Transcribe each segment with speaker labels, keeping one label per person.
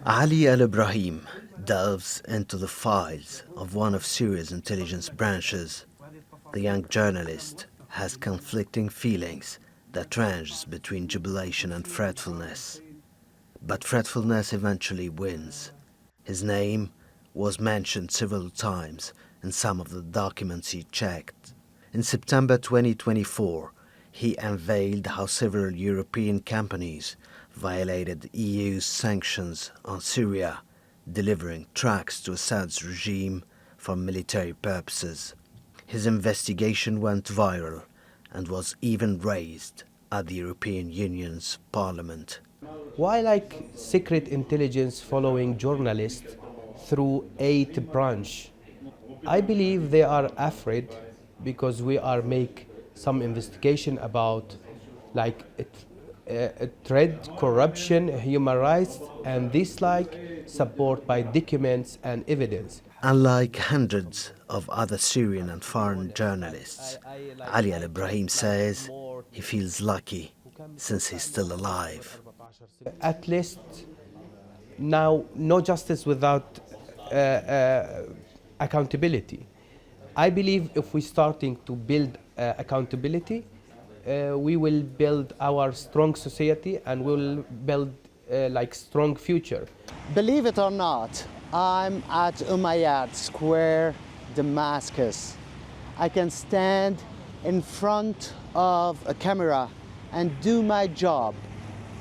Speaker 1: Ali Al Ibrahim delves into the files of one of Syria's intelligence branches. The young journalist has conflicting feelings that ranges between jubilation and fretfulness. But fretfulness eventually wins. His name was mentioned several times in some of the documents he checked. In September 2024, he unveiled how several European companies violated EU's sanctions on Syria, delivering trucks to Assad's regime for military purposes. His investigation went viral and was even raised at the European Union's Parliament.
Speaker 2: Why like secret intelligence following journalists through 8 branch? I believe they are afraid because we are make some investigation about like threat, corruption, human rights, and this like support by documents and evidence.
Speaker 1: Unlike hundreds of other Syrian and foreign journalists, Ali Al Ibrahim says he feels lucky since he's still alive.
Speaker 2: At least now, no justice without accountability. I believe if we're starting to build accountability, we will build our strong society and we'll build like strong future.
Speaker 3: Believe it or not, I'm at Umayyad Square, Damascus. I can stand in front of a camera and do my job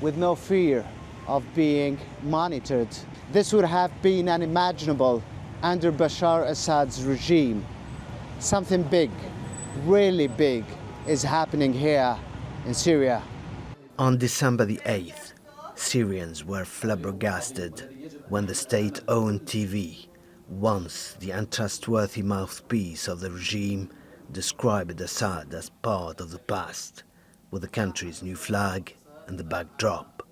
Speaker 3: with no fear of being monitored. This would have been unimaginable under Bashar Assad's regime. Something big, really big, is happening here in Syria.
Speaker 1: On December the 8th, Syrians were flabbergasted when the state-owned TV, once the untrustworthy mouthpiece of the regime, described Assad as part of the past, with the country's new flag and the backdrop.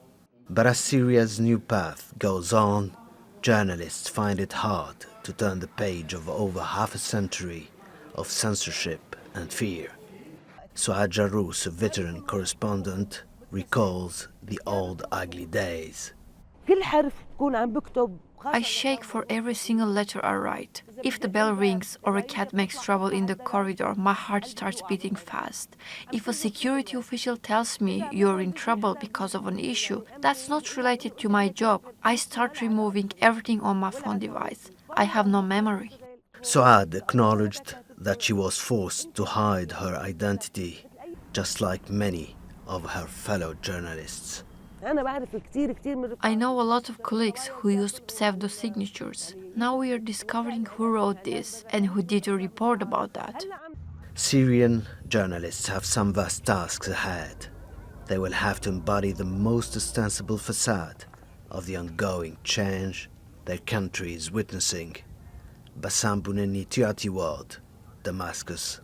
Speaker 1: But as Syria's new path goes on, journalists find it hard to turn the page of over half a century of censorship and fear. Suad Jarous, a veteran correspondent, recalls the old ugly days.
Speaker 4: I shake for every single letter I write. If the bell rings or a cat makes trouble in the corridor, my heart starts beating fast. If a security official tells me you're in trouble because of an issue that's not related to my job, I start removing everything on my phone device. I have no memory.
Speaker 1: Suad acknowledged that she was forced to hide her identity, just like many of her fellow journalists.
Speaker 4: I know a lot of colleagues who use pseudo-signatures. Now we are discovering who wrote this and who did a report about that.
Speaker 1: Syrian journalists have some vast tasks ahead. They will have to embody the most ostensible facade of the ongoing change their country is witnessing. Bassam Bounenni, TRT World, Damascus.